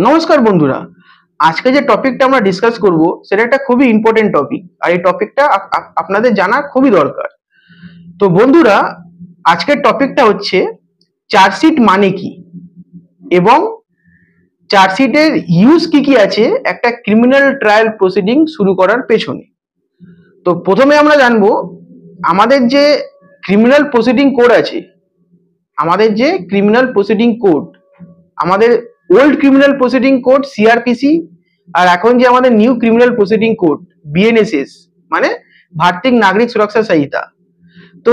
নমস্কার বন্ধুরা। আজকে যে টপিকটা আমরা ডিসকাস করব সেটা একটা খুবই ইম্পর্টেন্ট টপিক, আর এই টপিকটা আপনাদের জানা খুবই দরকার। তো বন্ধুরা, আজকের টপিকটা হচ্ছে চার্জশিট মানে কি এবং চার্জশিটের ইউজ কি কি আছে একটা ক্রিমিনাল ট্রায়াল প্রসিডিং শুরু করার পেছনে। তো প্রথমে আমরা জানবো আমাদের যে ক্রিমিনাল প্রসিডিং কোড আছে, আমাদের old criminal proceeding code CrPC, আর এখন যে আমাদের new criminal proceeding code BNSS, মানে ভারতীয় নাগরিক সুরক্ষা সংহিতা। তো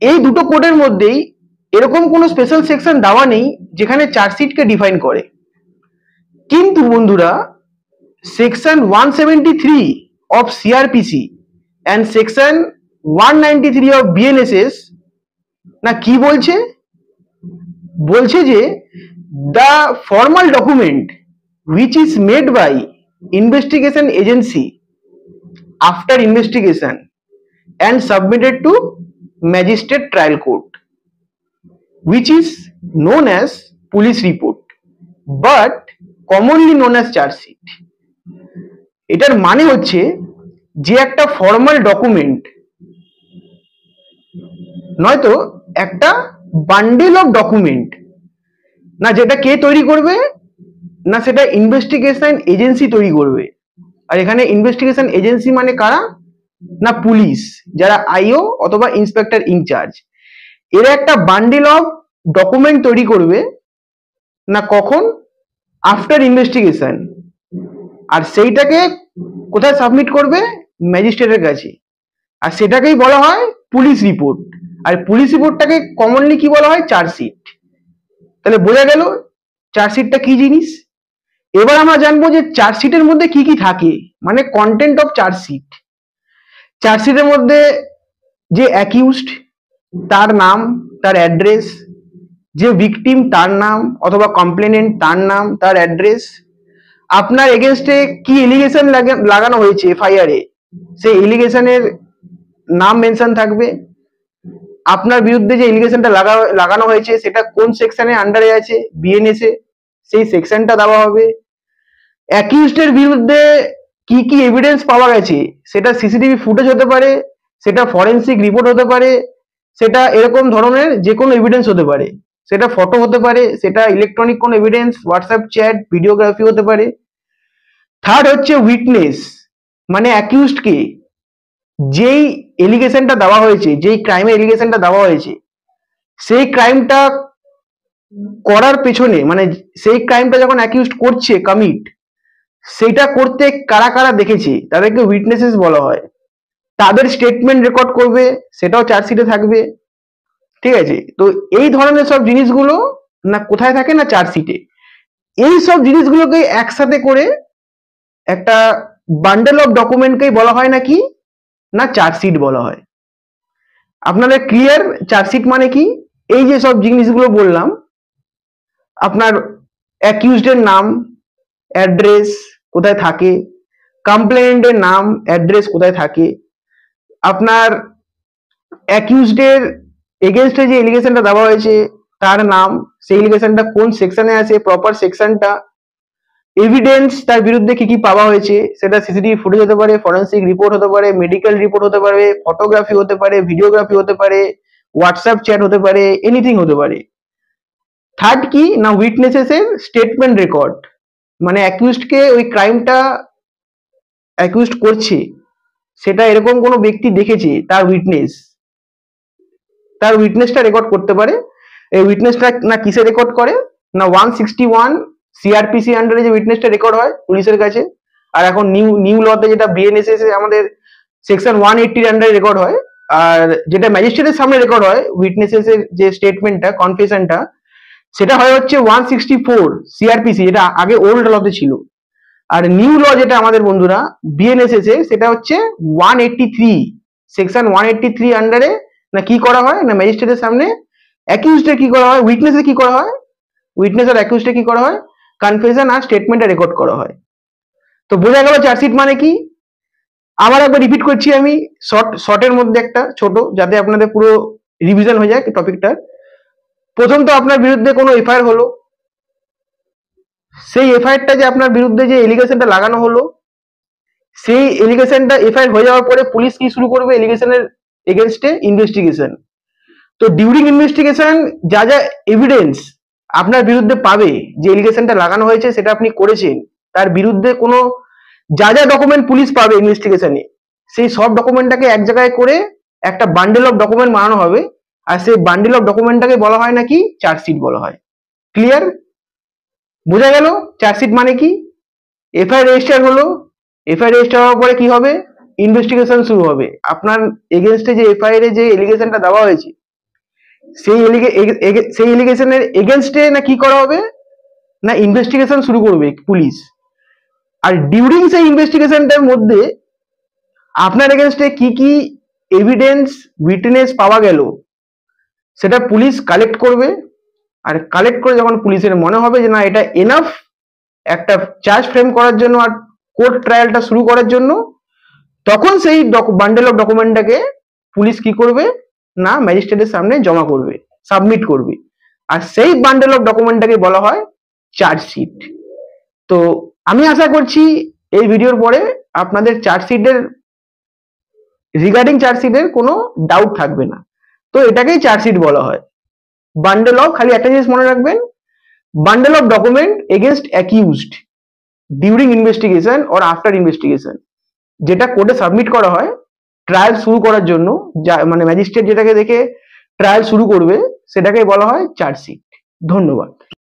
এই দুটো কোডের মধ্যেই এরকম কোনো স্পেশাল সেকশন দেওয়া নেই যেখানে চার্জশিটকে ডিফাইন করে। কিন্তু বন্ধুরা, section 173 of CrPC and section 193 of BNSS না কি বলছে, বলছে যে the formal document which is made by investigation agency after investigation and submitted to magistrate trial court, which is known as police report but commonly known as charge sheet। এটার মানে হচ্ছে যে একটা ফর্মাল ডকুমেন্ট নয়তো একটা bundle of document, না যেটা কে তৈরি করবে, না সেটা ইনভেস্টিগেশন এজেন্সি তৈরি করবে। আর এখানে ইনভেস্টিগেশন এজেন্সি মানে কারা, না পুলিশ, যারা আইও অথবা ইন্সপেক্টর ইনচার্জ। এরা একটা বান্ডেল অফ ডকুমেন্ট তৈরি করবে, না কখন, আফটার ইনভেস্টিগেশন, আর সেইটাকে কোথায় সাবমিট করবে, ম্যাজিস্ট্রেটের কাছে, আর সেটাকেই বলা হয় পুলিশ রিপোর্ট। আর পুলিশ রিপোর্টটাকে কমনলি কি বলা হয়, চার্জশিট। তাহলে বোঝা গেল চার্জশিটটা কি জিনিস। এবার আমরা জানবো যে চার্জশিটের মধ্যে কি কি থাকে, মানে কন্টেন্ট অফ চার্জশিট। চার্জশিটের মধ্যে যে অ্যাকিউজড তার নাম, তার অ্যাড্রেস, যে ভিকটিম তার নাম অথবা কমপ্লেনেন্ট তার নাম, তার অ্যাড্রেস, আপনার এগেনস্টে কি এলিগেশন লাগানো হয়েছে এফআইআর এ, সেই এলিগেশনের নাম মেনশন থাকবে, আপনার বিরুদ্ধে যে এলিগেশনটা লাগানো হয়েছে সেটা কোন সেকশনে আন্ডারে আছে বিএনএস এ, সেই সেকশনটা দেওয়া হবে। অ্যাকিউজডের বিরুদ্ধে কি কি এভিডেন্স পাওয়া গেছে, সেটা সিসিটিভি ফুটেজ হতে পারে, সেটা ফরেন্সিক রিপোর্ট হতে পারে, সেটা এরকম ধরনের যে কোনো এভিডেন্স হতে পারে, সেটা ফটো হতে পারে, সেটা ইলেকট্রনিক কোনো এভিডেন্স, হোয়াটসঅ্যাপ চ্যাট, ভিডিওগ্রাফি হতে পারে। থার্ড হচ্ছে উইটনেস, মানে অ্যাকিউজডকে যেই এলিগেশনটা দেওয়া হয়েছে, যেই ক্রাইমের এলিগেশনটা দেওয়া হয়েছে, সেই ক্রাইমটা করার পেছনে, মানে সেই ক্রাইমটা যখন অ্যাকিউজড করছে কমিট, সেটা করতে কারা কারা দেখেছে তাদেরকে উইটনেসেস বলা হয়। তাদের স্টেটমেন্ট রেকর্ড করবে, সেটাও চার্জশিটে থাকবে। ঠিক আছে, তো এই ধরনের সব জিনিসগুলো না কোথায় থাকে, না চার্জশিটে। এই সব জিনিসগুলোকে একসাথে করে একটা বান্ডেল অফ ডকুমেন্টকেই বলা হয় নাকি, না চার্জশিট বলা হয়। আপনাদের ক্লিয়ার চার্জশিট মানে কি? এই যে সব জিনিসগুলো বললাম, আপনার অ্যাকিউজডের নাম, অ্যাড্রেস কোথায় থাকে, কমপ্লেনেন্টের নাম, অ্যাড্রেস কোথায় থাকে, আপনার অ্যাকিউজডের এগেনস্টে যে এলিগেশনটা দেওয়া হয়েছে তার নাম, সেই এলিগেশনটা কোন সেকশনে আছে, প্রপার সেকশনটা, এভিডেন্স তার বিরুদ্ধে কি কি পাওয়া হয়েছে, সেটা সিসিটিভি ফুটেজ হতে পারে, ফরেন্সিক রিপোর্ট হতে পারে, মেডিকেল রিপোর্ট হতে পারে, ফটোগ্রাফি হতে পারে, ভিডিওগ্রাফি হতে পারে, হোয়াটসঅ্যাপ চ্যাট হতে পারে, এনিথিং হতে পারে। থার্ড কি, না উইটনেসেস এর স্টেটমেন্ট রেকর্ড, মানে অ্যাকিউজডকে ওই ক্রাইমটা অ্যাকিউজড করছে সেটা এরকম কোনো ব্যক্তি দেখেছে, তার উইটনেসটা রেকর্ড করতে পারে। এই উইটনেসটা না কিসে রেকর্ড করে, না 161 সিআরপিসি আন্ডারে যে উইটনেসটা রেকর্ড হয় পুলিশের কাছে, আর এখন নিউ লতে যেটা বিএনএসএস এ আমাদের সেকশন 180 আন্ডারে রেকর্ড হয়, আর যেটা ম্যাজিস্ট্রেটের সামনে রেকর্ড হয় উইটনেসেস এর যে স্টেটমেন্টটা, কনফেশনটা, সেটা হয় হচ্ছে 164 সিআরপিসি, যেটা আগে ওল্ড লতে ছিল। আর নিউ ল যেটা আমাদের বন্ধুরা বিএনএসএস এ, সেটা হচ্ছে 183 সেকশন 183 আন্ডারে না কি করা হয়, না ম্যাজিস্ট্রেটের সামনে অ্যাকিউজডে কি করা হয়, উইটনেসে কি করা হয়, উইটনেস আর অ্যাকিউজডে কি করা হয়, কনফেশন আর স্টেটমেন্টে রেকর্ড করা হয়। তো বোঝা গেল চার্জশিট মানে কি। আবার একবার রিপিট করছি আমি, শর্টের মধ্যে একটা ছোট, যাতে আপনাদের পুরো রিভিশন হয়ে যায় টপিকটার। প্রথম তো আপনার বিরুদ্ধে কোনো এফআইআর হলো, সেই এফআইআরটা যে আপনার বিরুদ্ধে যে এলিগেশনটা লাগানো হলো, সেই এলিগেশনটা এফআইআর হয়ে যাওয়ার পরে পুলিশ কি শুরু করবে? এলিগেশনের এগেনস্টে ইনভেস্টিগেশন। তো ডিউরিং ইনভেস্টিগেশন যা যা এভিডেন্স আপনার বিরুদ্ধে পাবে, যে এলিগেশনটা লাগানো হয়েছে সেটা আপনি করেছেন, তার বিরুদ্ধে কোনো যা যা ডকুমেন্ট পুলিশ পাবে ইনভেস্টিগেশনে, সেই সব ডকুমেন্টটাকে এক জায়গায় করে একটা বান্ডেল অফ ডকুমেন্ট বানানো হবে। আর সেই বান্ডেল অফ ডকুমেন্টটাকে বলা হয় নাকি চার্জশিট বলা হয়। ক্লিয়ার? বোঝা গেল চার্জশিট মানে কি? এফআইআর রেজিস্টার হলো, এফআইআর রেজিস্টার হওয়ার পরে কি হবে? ইনভেস্টিগেশন শুরু হবে। আপনার এগেনস্টে যে এফআইআর এ যে এলিগেশনটা দেওয়া হয়েছে, সেই এলিগেশনের এগেনস্টে না কি করা হবে? না ইনভেস্টিগেশন শুরু করবে পুলিশ। আর ডিউরিং সেই ইনভেস্টিগেশনটার মধ্যে আপনার এগেনস্টে কি কি এভিডেন্স উইটনেস পাওয়া গেল সেটা পুলিশ কালেক্ট করবে। আর কালেক্ট করে যখন পুলিশের মনে হবে যে না এটা এনাফ একটা চার্জ ফ্রেম করার জন্য আর কোর্ট ট্রায়ালটা শুরু করার জন্য, তখন সেই বান্ডেল অফ ডকুমেন্টটাকে পুলিশ কি করবে? না ম্যাজিস্ট্রেটের সামনে জমা করবে, সাবমিট করবে। আর সেই বান্ডেল অফ ডকুমেন্টটাকে বলা হয় চার্জশিট। তো আমি আশা করছি এই ভিডিওর পরে আপনাদের চার্জশিটের রিগার্ডিং চার্জশিটের কোনো ডাউট থাকবে না। তো এটাকেই চার্জশিট বলা হয়। বান্ডেল অফ, খালি একটা জিনিস মনে রাখবেন, bundle of document against accused during investigation or after investigation, যেটা কোর্টে সাবমিট করা হয় ট্রায়াল শুরু করার জন্য। মানে ম্যাজিস্ট্রেট যেটাকে দেখে ট্রায়াল শুরু করবে সেটাকে বলা হয় চার্জশিট। ধন্যবাদ।